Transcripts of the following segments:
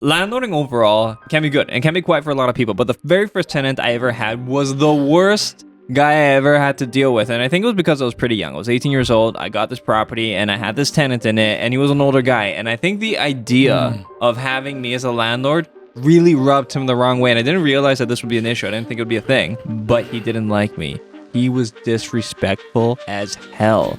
Landlording overall can be good and can be quiet for a lot of people, but the very first tenant I ever had was the worst guy I ever had to deal with. And I think it was because I was pretty young. I was 18 years old. I got this property and I had this tenant in it, and he was an older guy. And I think the idea of having me as a landlord really rubbed him the wrong way. And I didn't realize that this would be an issue. I didn't think it would be a thing, but he didn't like me. He was disrespectful as hell.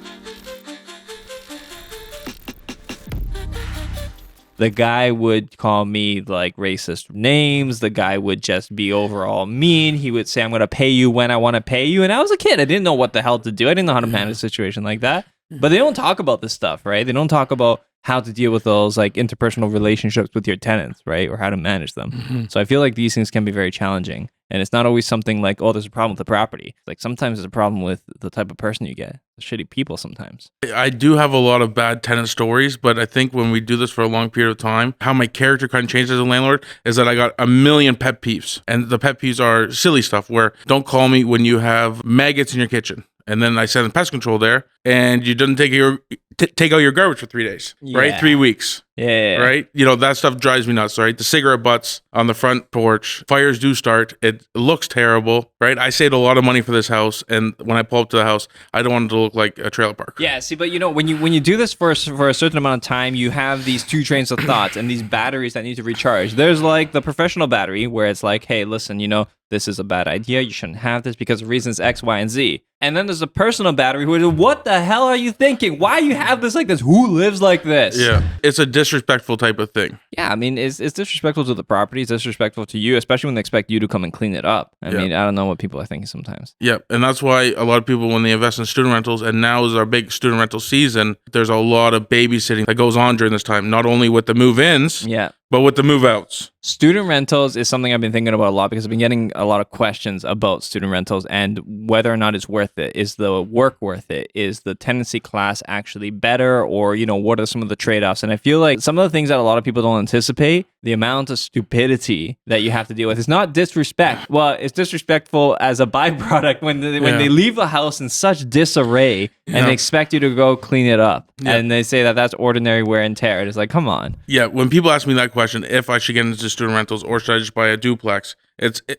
The guy would call me like racist names. The guy would just be overall mean. He would say, I'm going to pay you when I want to pay you. And I was a kid. I didn't know what the hell to do. I didn't know how to manage a situation like that. But they don't talk about this stuff, right? They don't talk about how to deal with those like interpersonal relationships with your tenants, right? Or how to manage them. So I feel like these things can be very challenging. And it's not always something like, oh, there's a problem with the property. Like sometimes there's a problem with the type of person you get. The shitty people sometimes. I do have a lot of bad tenant stories, but I think when we do this for a long period of time, how my character kind of changes as a landlord is that I got a million pet peeves. And the pet peeves are silly stuff where don't call me when you have maggots in your kitchen. And then I send pest control there, and you didn't take out your garbage for 3 days, right? 3 weeks. Yeah. Right? You know, that stuff drives me nuts, right? The cigarette butts on the front porch. Fires do start. It looks terrible, right? I saved a lot of money for this house, and when I pull up to the house, I don't want it to look like a trailer park. Yeah, see, but you know, when you do this for a certain amount of time, you have these two trains of thoughts and these batteries that need to recharge. There's like the professional battery where it's like, hey, listen, you know, this is a bad idea. You shouldn't have this because of reasons X, Y, and Z. And then there's a personal battery who is, what the hell are you thinking? Why you have this like this? Who lives like this? Yeah, it's a disrespectful type of thing. Yeah, I mean, it's disrespectful to the property. It's disrespectful to you, especially when they expect you to come and clean it up. I mean, I don't know what people are thinking sometimes. Yeah, and that's why a lot of people, when they invest in student rentals, and now is our big student rental season, there's a lot of babysitting that goes on during this time, not only with the move-ins, but with the move-outs. Student rentals is something I've been thinking about a lot because I've been getting a lot of questions about student rentals and whether or not it's worth it. Is the work worth it? Is the tenancy class actually better? Or, you know, what are some of the trade-offs? And I feel like some of the things that a lot of people don't anticipate, the amount of stupidity that you have to deal with. It's not disrespect. Well, it's disrespectful as a byproduct when they leave a house in such disarray and they expect you to go clean it up. And they say that that's ordinary wear and tear. It's like, come on. Yeah, when people ask me that question, if I should get into student rentals or should I just buy a duplex,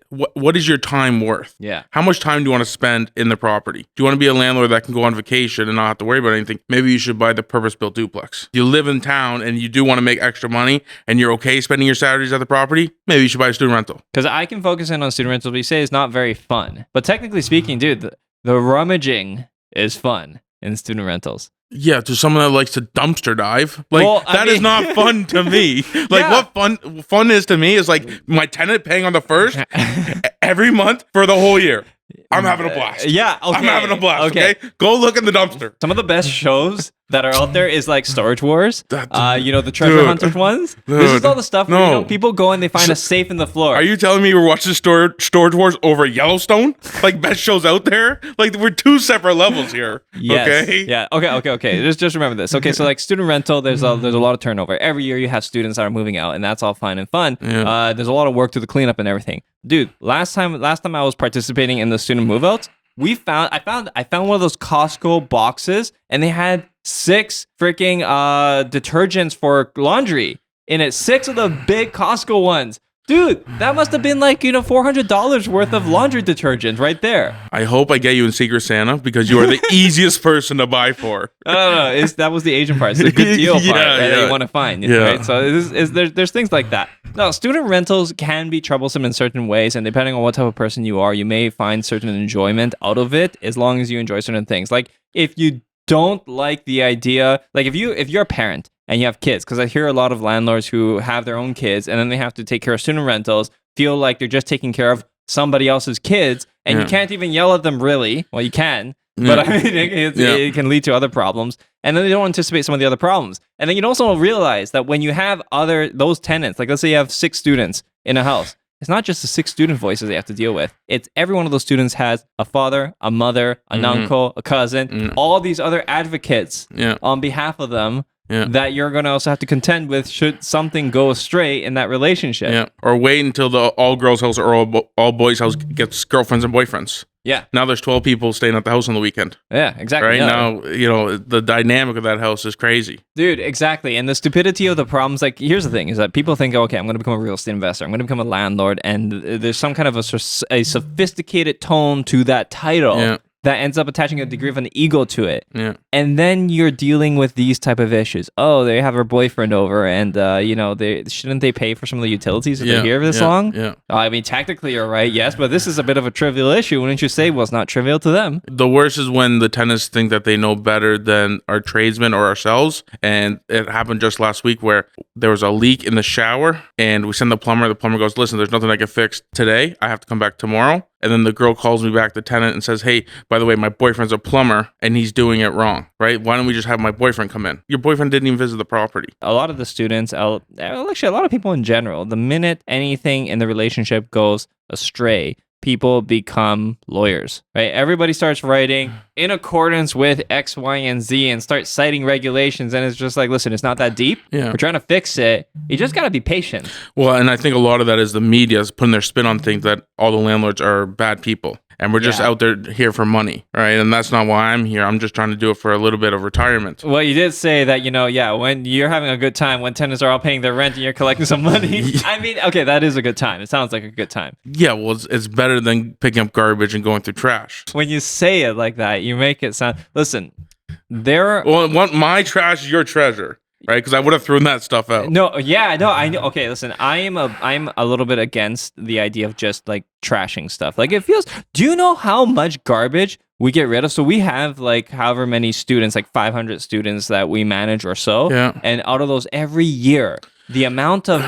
what is your time worth? Yeah. How much time do you want to spend in the property? Do you want to be a landlord that can go on vacation and not have to worry about anything? Maybe you should buy the purpose-built duplex. You live in town and you do want to make extra money and you're okay spending your Saturdays at the property, maybe you should buy a student rental. Because I can focus in on student rentals, but you say it's not very fun. But technically speaking, dude, the rummaging is fun in student rentals. Yeah, to someone that likes to dumpster dive, like that is not fun to me. Like what fun is to me is like my tenant paying on the first every month for the whole year. I'm having a blast. Yeah, okay. I'm having a blast. Okay, go look in the dumpster. Some of the best shows that are out there is like Storage Wars. You know, the treasure hunters ones. This is all the stuff where, you know, people go and they find a safe in the floor. Are you telling me we're watching Storage Wars over Yellowstone? Like best shows out there? Like we're two separate levels here. Yes. Okay. Yeah. Okay. Just remember this. Okay. So like student rental, there's a lot of turnover. Every year you have students that are moving out, and that's all fine and fun. Yeah. There's a lot of work to the cleanup and everything. Dude, last time I was participating in the student move outs, I found one of those Costco boxes, and they had 6 freaking detergents for laundry in it. 6 of the big Costco ones. Dude, that must have been like, you know, $400 worth of laundry detergent right there. I hope I get you in Secret Santa because you are the easiest person to buy for. No. That was the Asian part. It's the good deal part that you want to find. Right? So there's things like that. No, student rentals can be troublesome in certain ways, and depending on what type of person you are, you may find certain enjoyment out of it as long as you enjoy certain things. Like if you don't like the idea, like if you're a parent and you have kids, because I hear a lot of landlords who have their own kids and then they have to take care of student rentals, feel like they're just taking care of somebody else's kids, and you can't even yell at them really. Well, you can, but I mean, it can lead to other problems. And then they don't anticipate some of the other problems. And then you also realize that when you have those tenants, like let's say you have 6 students in a house, it's not just the 6 student voices they have to deal with. It's every one of those students has a father, a mother, an uncle, a cousin, all these other advocates on behalf of them that you're going to also have to contend with should something go astray in that relationship. Yeah. Or wait until the all-girls house or all boys house gets girlfriends and boyfriends. Yeah. Now there's 12 people staying at the house on the weekend. Yeah, exactly. Right yeah. now, the dynamic of that house is crazy. Dude, exactly. And the stupidity of the problems, like, here's the thing, is that people think, okay, I'm going to become a real estate investor. I'm going to become a landlord. And there's some kind of a sophisticated tone to that title that ends up attaching a degree of an ego to it. Yeah. And then you're dealing with these type of issues. Oh, they have her boyfriend over and, shouldn't they pay for some of the utilities if they're here this long? Yeah. I mean, technically you're right, yes, but this is a bit of a trivial issue. Wouldn't you say? Well, it's not trivial to them. The worst is when the tenants think that they know better than our tradesmen or ourselves. And it happened just last week where there was a leak in the shower and we send the plumber. The plumber goes, listen, there's nothing I can fix today. I have to come back tomorrow. And then the girl calls me back, the tenant, and says, hey, by the way, my boyfriend's a plumber and he's doing it wrong, right? Why don't we just have my boyfriend come in? Your boyfriend didn't even visit the property. A lot of the students, actually a lot of people in general, the minute anything in the relationship goes astray, people become lawyers, right? Everybody starts writing in accordance with X, Y, and Z and start citing regulations. And it's just like, listen, it's not that deep. Yeah. We're trying to fix it. You just got to be patient. Well, and I think a lot of that is the media is putting their spin on things that all the landlords are bad people. And we're just out there here for money, right? And that's not why I'm here. I'm just trying to do it for a little bit of retirement. Well, you did say that, when you're having a good time, when tenants are all paying their rent and you're collecting some money. I mean, okay, that is a good time. It sounds like a good time. Yeah, well, it's better than picking up garbage and going through trash. When you say it like that, you make it sound... Listen, my trash is your treasure. Right, because I would have thrown that stuff out. I know. Okay, listen, I'm a little bit against the idea of just like trashing stuff. Like it feels. Do you know how much garbage we get rid of? So we have like however many students, like 500 students that we manage or so. Yeah. And out of those, every year, the amount of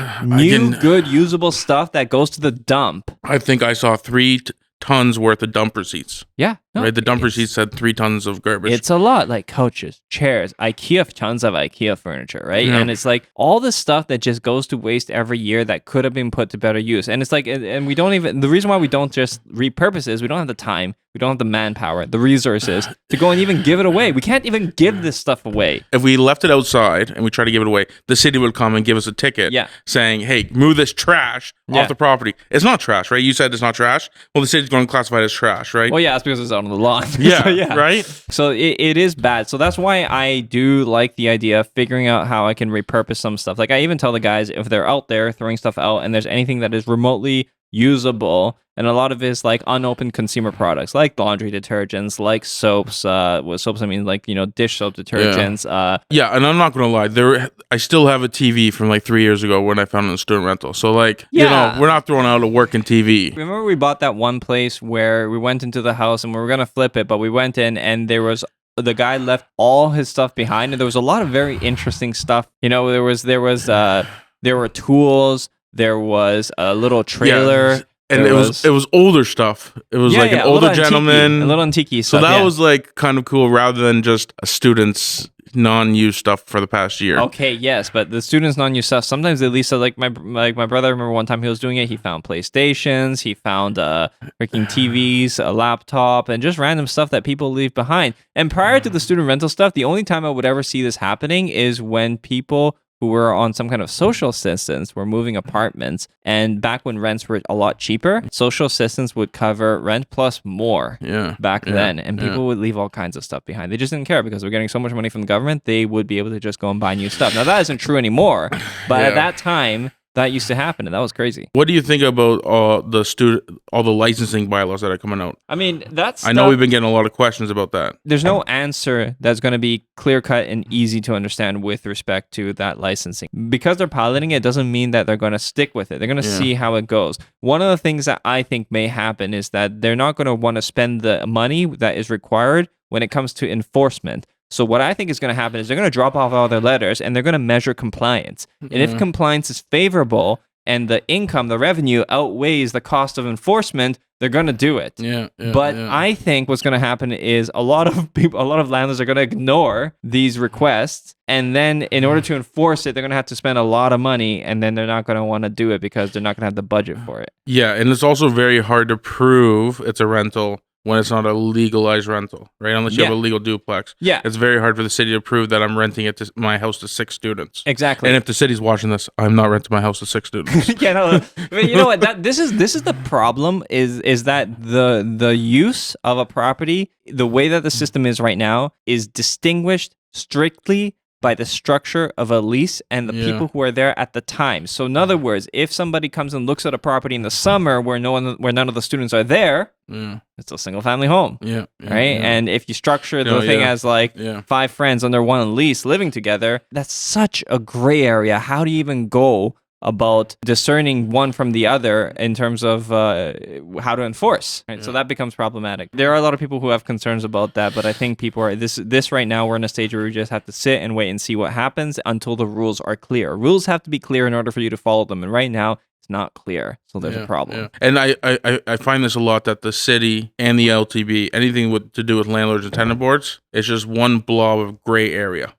good, usable stuff that goes to the dump. I think I saw 3 tons worth of dump receipts. Yeah. No, right, the dump receipts said 3 tons of garbage. It's a lot, like couches, chairs, tons of IKEA furniture, right? Yeah. And it's like all this stuff that just goes to waste every year that could have been put to better use. And it's like, and we don't even, the reason why we don't just repurpose is we don't have the time, we don't have the manpower, the resources to go and even give it away. We can't even give this stuff away. If we left it outside and we tried to give it away, the city would come and give us a ticket saying, hey, move this trash off the property. It's not trash, right? You said it's not trash. Well, the city's going to classify it as trash, right? Well, yeah, that's because it's out on the lawn. Yeah, so, right? So it is bad. So that's why I do like the idea of figuring out how I can repurpose some stuff. Like I even tell the guys, if they're out there throwing stuff out and there's anything that is remotely usable, and a lot of it is like unopened consumer products, like laundry detergents, like soaps. With soaps, I mean like dish soap detergents. Yeah, and I'm not gonna lie, I still have a TV from like 3 years ago when I found it in a student rental. So like, we're not throwing out a working TV. Remember we bought that one place where we went into the house and we were gonna flip it, but we went in and the guy left all his stuff behind, and there was a lot of very interesting stuff. There were tools. There was a little trailer. Yeah. And it was older stuff. It was like an older gentleman. A little antique stuff. So that was like kind of cool rather than just a student's non-used stuff for the past year. Okay, yes, but the students' non-used stuff, sometimes they lease, like my brother, I remember one time he was doing it, he found PlayStations, he found freaking TVs, a laptop, and just random stuff that people leave behind. And prior to the student rental stuff, the only time I would ever see this happening is when people who were on some kind of social assistance were moving apartments. And back when rents were a lot cheaper, social assistance would cover rent plus more back then. And people would leave all kinds of stuff behind. They just didn't care because they're getting so much money from the government, they would be able to just go and buy new stuff. Now, that isn't true anymore. But at that time, that used to happen, and that was crazy. What do you think about all the licensing bylaws that are coming out? I mean, I know we've been getting a lot of questions about that. There's no answer that's going to be clear-cut and easy to understand with respect to that licensing. Because they're piloting it doesn't mean that they're going to stick with it. They're going to see how it goes. One of the things that I think may happen is that they're not going to want to spend the money that is required when it comes to enforcement. So what I think is going to happen is they're going to drop off all their letters and they're going to measure compliance. And if compliance is favorable and the income, the revenue outweighs the cost of enforcement, they're going to do it. But I think what's going to happen is a lot of landlords are going to ignore these requests. And then in order to enforce it, they're going to have to spend a lot of money, and then they're not going to want to do it because they're not going to have the budget for it. Yeah, and it's also very hard to prove it's a rental when it's not a legalized rental, right? Unless you have a legal duplex. Yeah. It's very hard for the city to prove that I'm renting it to my house to 6 students. Exactly. And if the city's watching this, I'm not renting my house to 6 students. Yeah, no, but you know what? This is the problem is that the use of a property, the way that the system is right now, is distinguished strictly by the structure of a lease and the people who are there at the time. So in other words, if somebody comes and looks at a property in the summer where none of the students are there, it's a single family home. Right? And if you structure the thing as like 5 friends under one lease living together, that's such a gray area. How do you even go about discerning one from the other in terms of how to enforce, right? So that becomes problematic. There are a lot of people who have concerns about that, but I think people are this right now. We're in a stage where we just have to sit and wait and see what happens until the rules are clear. Rules have to be clear in order for you to follow them, and right now it's not clear, so there's a problem. And I find this a lot, that the city and the LTB, anything to do with landlords and tenant boards, it's just one blob of gray area.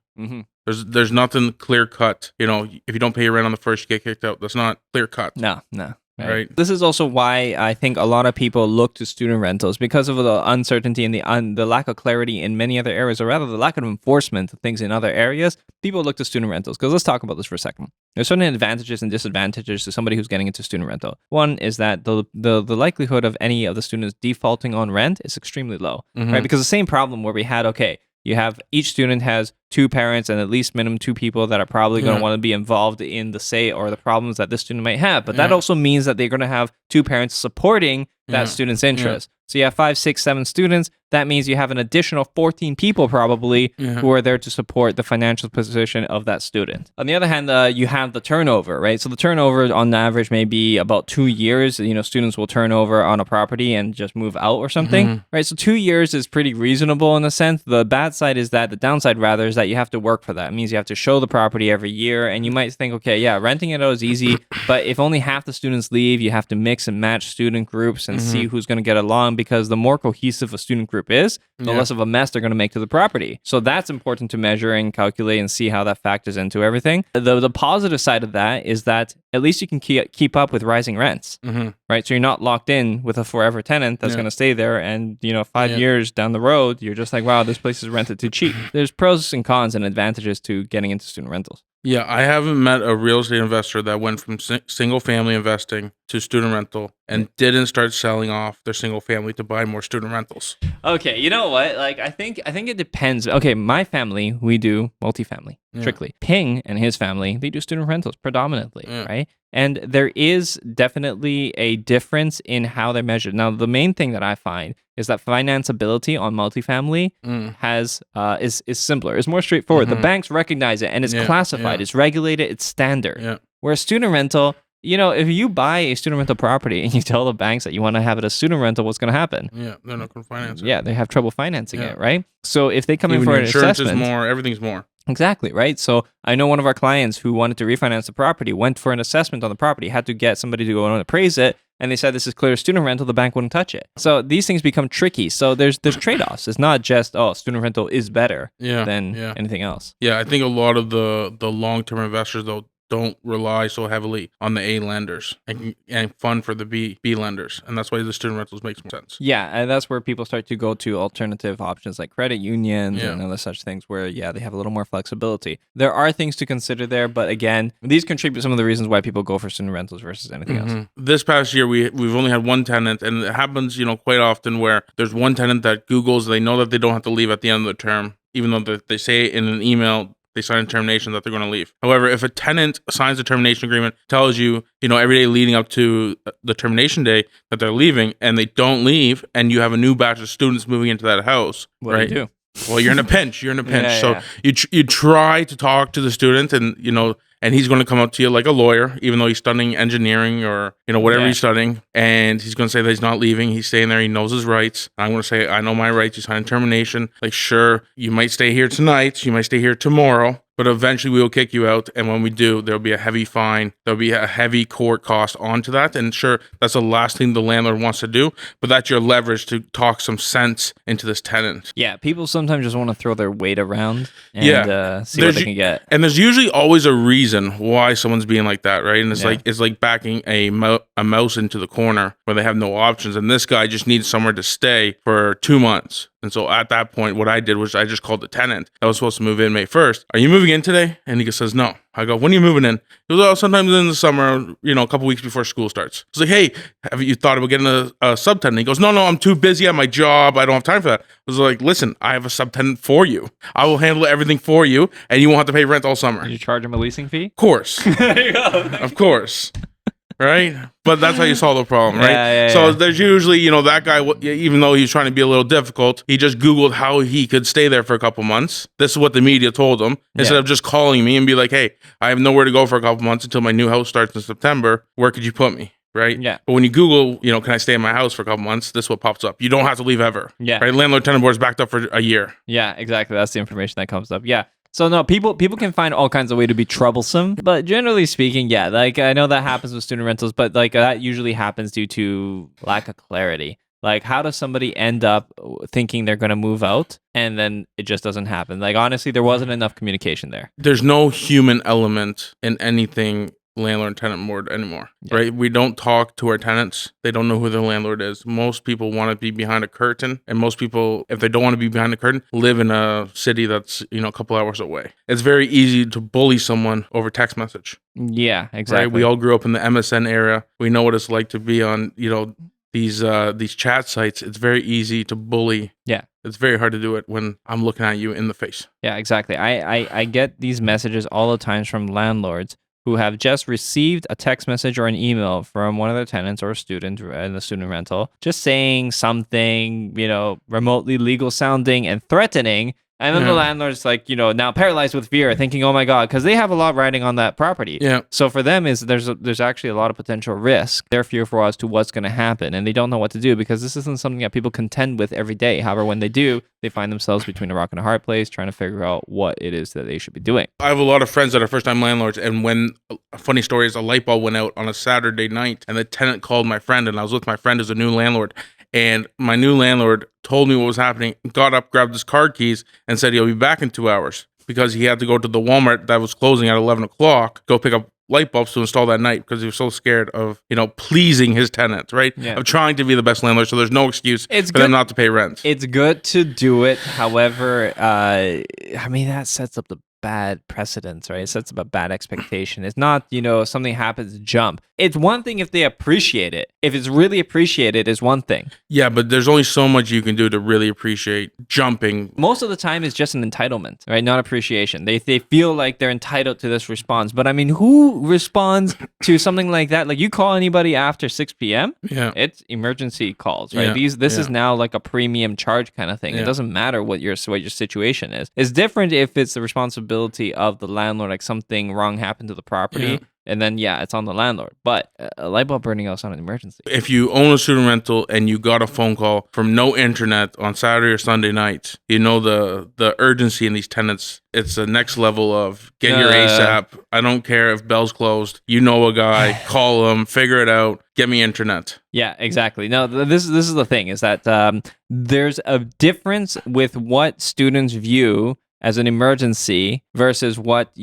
There's nothing clear cut. You know, if you don't pay your rent on the first, you get kicked out. That's not clear cut. No. Right. This is also why I think a lot of people look to student rentals, because of the uncertainty and the lack of clarity in many other areas, or rather the lack of enforcement of things in other areas. People look to student rentals because let's talk about this for a second. There's certain advantages and disadvantages to somebody who's getting into student rental. One is that the likelihood of any of the students defaulting on rent is extremely low, right? Because the same problem where we had, you have each student has 2 parents and at least minimum 2 people that are probably going to want to be involved in the say or the problems that this student might have. But that also means that they're going to have 2 parents supporting that student's interest. So you have 5, 6, 7 students. That means you have an additional 14 people probably who are there to support the financial position of that student. On the other hand, you have the turnover, right? So the turnover on average may be about 2 years. You know, students will turn over on a property and just move out or something, right? So 2 years is pretty reasonable in a sense. The downside is that you have to work for that. It means you have to show the property every year, and you might think, renting it out is easy, but if only half the students leave, you have to mix and match student groups and see who's going to get along, because the more cohesive a student group is, the less of a mess they're going to make to the property. So that's important to measure and calculate and see how that factors into everything. The positive side of that is that at least you can keep up with rising rents, right? So you're not locked in with a forever tenant that's going to stay there, and 5 years down the road, you're just like, wow, this place is rented too cheap. There's pros and cons and advantages to getting into student rentals. Yeah, I haven't met a real estate investor that went from single family investing to student rental and didn't start selling off their single family to buy more student rentals. Okay, you know what? Like, I think it depends. Okay, my family, we do multifamily strictly. Ping and his family, they do student rentals predominantly, right? And there is definitely a difference in how they're measured. Now, the main thing that I find is that financeability on multifamily is simpler. It's more straightforward. The banks recognize it, and it's classified. It's regulated. It's standard. Whereas student rental, if you buy a student rental property and you tell the banks that you want to have it as student rental, what's going to happen? Yeah, they're not going to finance it. Yeah, they have trouble financing it, right? So if they come in for an insurance assessment, is more, everything's more. Exactly, right? So I know one of our clients who wanted to refinance the property, went for an assessment on the property, had to get somebody to go and appraise it, and they said this is clear student rental, the bank wouldn't touch it. So these things become tricky. So there's trade-offs. It's not just, student rental is better than anything else. Yeah, I think a lot of the long-term investors, though, don't rely so heavily on the A lenders and fund for the B lenders. And that's why the student rentals makes more sense. Yeah, and that's where people start to go to alternative options like credit unions and other such things where, they have a little more flexibility. There are things to consider there, but again, these contribute some of the reasons why people go for student rentals versus anything else. This past year, we've only had one tenant, and it happens, quite often where there's one tenant that Googles, they know that they don't have to leave at the end of the term, even though they say in an email, they sign a termination that they're going to leave. However, if a tenant signs a termination agreement, tells you, every day leading up to the termination day that they're leaving, and they don't leave, and you have a new batch of students moving into that house, what do you do? Well, you're in a pinch. So you try to talk to the student, and and he's going to come up to you like a lawyer, even though he's studying engineering or whatever he's studying, and he's going to say that he's not leaving. He's staying there. He knows his rights. I'm going to say, I know my rights. You signed termination. Like, sure, you might stay here tonight. You might stay here tomorrow, but eventually we will kick you out. And when we do, there'll be a heavy fine. There'll be a heavy court cost onto that. And sure, that's the last thing the landlord wants to do, but that's your leverage to talk some sense into this tenant. Yeah, people sometimes just want to throw their weight around and see what they can get. And there's usually always a reason why someone's being like that, right? And it's like backing a mouse into the corner where they have no options. And this guy just needs somewhere to stay for 2 months. And so at that point, what I did was I just called the tenant that was supposed to move in May 1st. Are you moving in today? And he says, no. I go, when are you moving in? He goes, oh, sometimes in the summer, a couple weeks before school starts. I was like, hey, have you thought about getting a subtenant? He goes, no, I'm too busy at my job. I don't have time for that. I was like, listen, I have a subtenant for you. I will handle everything for you, and you won't have to pay rent all summer. Did you charge him a leasing fee? Of course. There you go. Of course. Right? But that's how you solve the problem, right? So there's usually, that guy, even though he's trying to be a little difficult, he just Googled how he could stay there for a couple months. This is what the media told him. Instead of just calling me and be like, hey, I have nowhere to go for a couple months until my new house starts in September. Where could you put me? Right? Yeah. But when you Google, can I stay in my house for a couple months? This is what pops up. You don't have to leave ever. Yeah. Right? Landlord-tenant board is backed up for a year. Yeah, exactly. That's the information that comes up. Yeah. So no, people can find all kinds of way to be troublesome, but generally speaking, yeah, like I know that happens with student rentals, but like that usually happens due to lack of clarity. Like, how does somebody end up thinking they're going to move out and then it just doesn't happen? Like, honestly, there wasn't enough communication there. There's no human element in anything landlord tenant board anymore, right? We don't talk to our tenants. They don't know who their landlord is. Most people want to be behind a curtain, and most people, if they don't want to be behind a curtain, live in a city that's a couple hours away. It's very easy to bully someone over text message. Yeah, exactly. Right? We all grew up in the MSN era. We know what it's like to be on these chat sites. It's very easy to bully. Yeah. It's very hard to do it when I'm looking at you in the face. Yeah, exactly. I get these messages all the times from landlords who have just received a text message or an email from one of their tenants or a student in the student rental, just saying something, remotely legal sounding and threatening. And then the landlord's like, now paralyzed with fear, thinking, oh my God, because they have a lot riding on that property. Yeah. So for them, there's actually a lot of potential risk. They're fearful as to what's going to happen, and they don't know what to do because this isn't something that people contend with every day. However, when they do, they find themselves between a rock and a hard place, trying to figure out what it is that they should be doing. I have a lot of friends that are first-time landlords, and when a funny story is a light bulb went out on a Saturday night, and the tenant called my friend, and I was with my friend who's a new landlord. And my new landlord told me what was happening, got up, grabbed his car keys, and said he'll be back in 2 hours because he had to go to the Walmart that was closing at 11 o'clock, go pick up light bulbs to install that night because he was so scared of, pleasing his tenants, right? Yeah. Of trying to be the best landlord, so there's no excuse for them not to pay rent. It's good to do it. However, that sets up the bad precedence, right? It sets up a bad expectation. It's not, something happens, jump. It's one thing if they appreciate it. If it's really appreciated, is one thing. Yeah, but there's only so much you can do to really appreciate jumping. Most of the time, it's just an entitlement, right? Not appreciation. They feel like they're entitled to this response. But I mean, who responds to something like that? Like you call anybody after 6 p.m.? Yeah. It's emergency calls, right? Yeah. This is now like a premium charge kind of thing. Yeah. It doesn't matter what your situation is. It's different if it's the responsibility of the landlord, like something wrong happened to the property. Yeah. And then, it's on the landlord. But a light bulb burning out is not an emergency. If you own a student rental and you got a phone call from no internet on Saturday or Sunday night, the urgency in these tenants, it's the next level of get here ASAP. I don't care if Bell's closed. You know a guy, call him, figure it out, get me internet. Yeah, exactly. No, this is the thing, is that there's a difference with what students view as an emergency versus what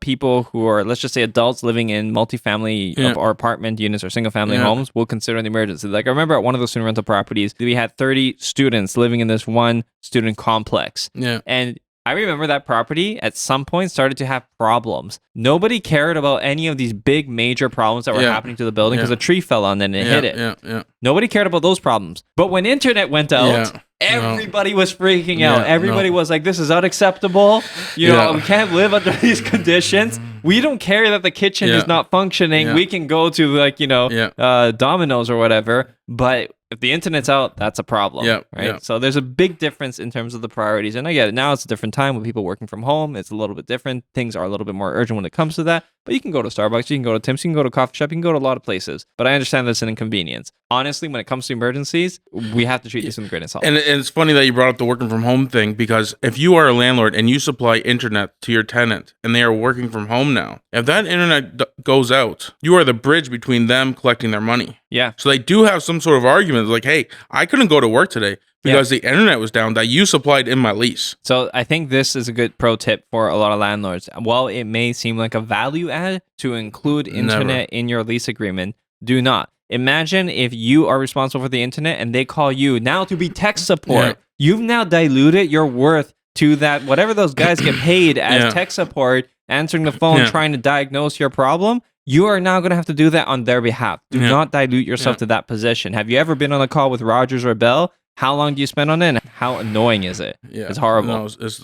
people who are, let's just say, adults living in multifamily or apartment units or single family homes will consider an emergency. Like I remember at one of the student rental properties, we had 30 students living in this one student complex. Yeah. And I remember that property at some point started to have problems. Nobody cared about any of these big major problems that were happening to the building because a tree fell on it and it hit it. Yeah. Nobody cared about those problems. But when internet went out, everybody was freaking out. Everybody was like, this is unacceptable. We can't live under these conditions. We don't care that the kitchen is not functioning. We can go to Domino's or whatever. But if the internet's out, that's a problem, right? Yeah. So there's a big difference in terms of the priorities. And I get it. Now it's a different time with people working from home. It's a little bit different. Things are a little bit more urgent when it comes to that. But you can go to Starbucks, you can go to Tim's, you can go to a coffee shop, you can go to a lot of places. But I understand that's an inconvenience. honestly, when it comes to emergencies, we have to treat this with a grain of salt. And it's funny that you brought up the working from home thing, because if you are a landlord and you supply internet to your tenant and they are working from home now, if that internet goes out, you are the bridge between them collecting their money. Yeah. So they do have some sort of argument like, hey, I couldn't go to work today because the internet was down that you supplied in my lease. So I think this is a good pro tip for a lot of landlords. While it may seem like a value add to include internet in your lease agreement, do not. Imagine if you are responsible for the internet and they call you now to be tech support. Yeah. You've now diluted your worth to that, whatever those guys get paid as tech support, answering the phone, trying to diagnose your problem. You are now going to have to do that on their behalf. Do not dilute yourself to that position. Have you ever been on a call with Rogers or Bell? How long do you spend on it? And how annoying is it? Yeah. It's horrible. No, it's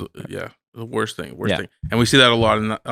the worst thing. Thing. And we see that a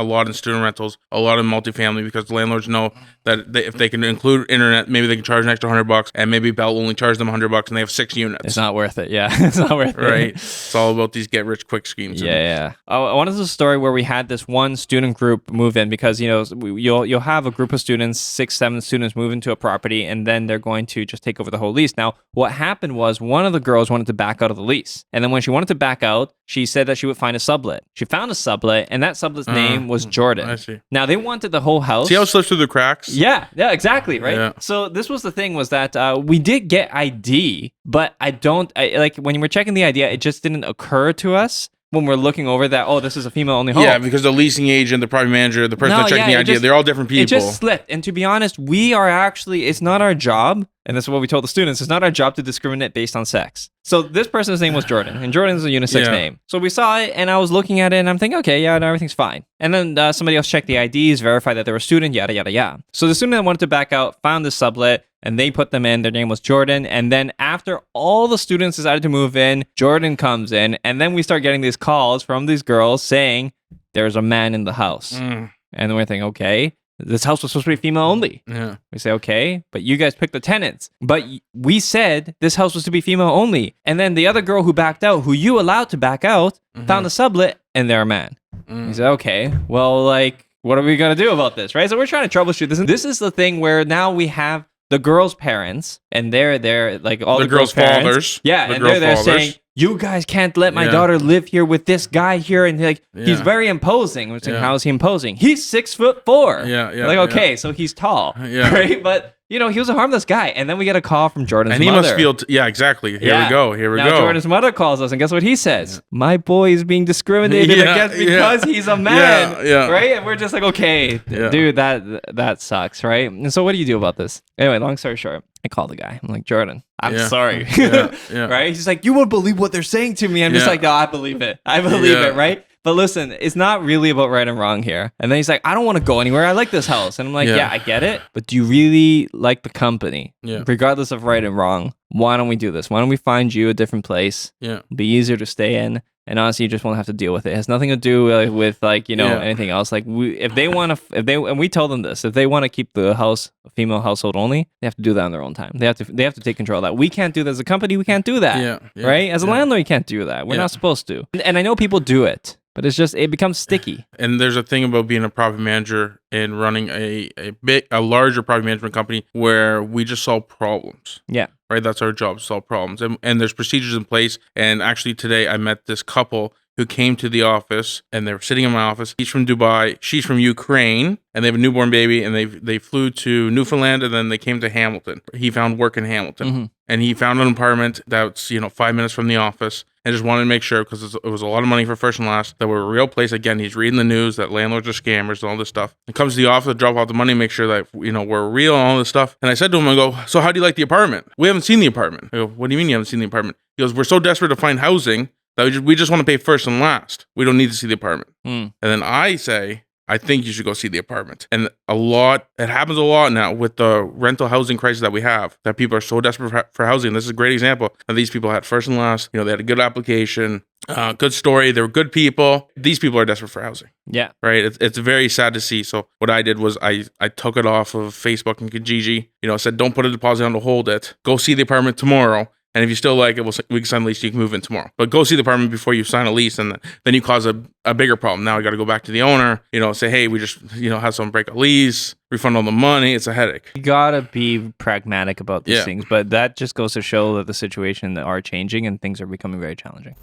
lot in student rentals, a lot in multifamily, because the landlords know that if they can include internet, maybe they can charge an extra $100, and maybe Bell only charge them $100, and they have 6 units. It's not worth it. Yeah, it's not worth it. Right. It's all about these get rich quick schemes. Yeah. I wanted a story where we had this one student group move in, because you'll have a group of students, 6, 7 students move into a property, and then they're going to just take over the whole lease. Now, what happened was one of the girls wanted to back out of the lease, and then when she wanted to back out, she said that she would find a sublet. She found a sublet, and that sublet's name was Jordan. I see. Now, they wanted the whole house. See how it slips through the cracks? Yeah, exactly, right? Yeah. So this was the thing, was that we did get ID, but like when we're checking the ID, it just didn't occur to us when we're looking over that, oh, this is a female-only home. Yeah, because the leasing agent, the property manager, the person that's checking the ID, they're all different people. It just slipped. And to be honest, it's not our job, and this is what we told the students, it's not our job to discriminate based on sex. So this person's name was Jordan, and Jordan's a unisex name. So we saw it, and I was looking at it, and I'm thinking, okay, no, everything's fine. And then somebody else checked the IDs, verified that they were a student, yada, yada, yada. So the student that wanted to back out found the sublet, and they put them in. Their name was Jordan. And then after all the students decided to move in, Jordan comes in, and then we start getting these calls from these girls saying, there's a man in the house. And then we're thinking, okay, this house was supposed to be female only. Yeah. We say, okay, but you guys picked the tenants. But we said this house was to be female only. And then the other girl who backed out, who you allowed to back out, found a sublet, and they're a man. We said, okay, well, like, what are we going to do about this, right? So we're trying to troubleshoot this. And this is the thing where now we have the girls' parents, and they're like all the girls' fathers. Yeah, and they're there saying, you guys can't let my daughter live here with this guy here, and like he's very imposing. We're saying, how is he imposing? He's 6'4". Yeah. Like, okay, so he's tall, right? But he was a harmless guy. And then we get a call from Jordan's mother. And he must feel, exactly. Here we go. Now Jordan's mother calls us, and guess what he says? My boy is being discriminated against because he's a man, right? And we're just like, okay, dude, that sucks, right? And so what do you do about this? Anyway, long story short, I call the guy. I'm like, Jordan, I'm sorry. Right? He's like, you won't believe what they're saying to me. I'm just like, no, I believe it. I believe it, right? But listen, it's not really about right and wrong here. And then he's like, I don't want to go anywhere. I like this house. And I'm like, I get it. But do you really like the company? Regardless of right and wrong, why don't we do this? Why don't we find you a different place? It'll be easier to stay in. And honestly, you just won't have to deal with it. It has nothing to do with like, anything else. Like if they want to, and we tell them this, if they want to keep the house a female household only, they have to do that on their own time. They have to take control of that. We can't do that as a company. We can't do that. Right? As a landlord, you can't do that. We're not supposed to. And I know people do it, but it becomes sticky. And there's a thing about being a property manager and running a larger property management company where we just solve problems. Yeah. Right? That's our job, solve problems. And there's procedures in place. And actually today I met this couple who came to the office, and they were sitting in my office. He's from Dubai, she's from Ukraine, and they have a newborn baby, and they flew to Newfoundland, and then they came to Hamilton. He found work in Hamilton. And he found an apartment that's 5 minutes from the office, and just wanted to make sure, because it was a lot of money for first and last, that we're a real place. Again, he's reading the news that landlords are scammers and all this stuff. He comes to the office to drop off the money, make sure that we're real and all this stuff. And I said to him, I go, so how do you like the apartment? We haven't seen the apartment. I go, what do you mean you haven't seen the apartment? He goes, we're so desperate to find housing that we just want to pay first and last. We don't need to see the apartment. And then I say, I think you should go see the apartment. And it happens a lot now with the rental housing crisis that we have, that people are so desperate for housing. This is a great example of these people had first and last. They had a good application, good story. They were good people. These people are desperate for housing. Yeah. Right. It's very sad to see. So what I did was I took it off of Facebook and Kijiji, said, don't put a deposit on to hold it. Go see the apartment tomorrow. And if you still like it, we can sign the lease. You can move in tomorrow. But go see the apartment before you sign a lease, and then you cause a bigger problem. Now I got to go back to the owner, say, hey, we just, had someone break a lease, refund all the money. It's a headache. You gotta be pragmatic about these things, but that just goes to show that the situation are changing and things are becoming very challenging.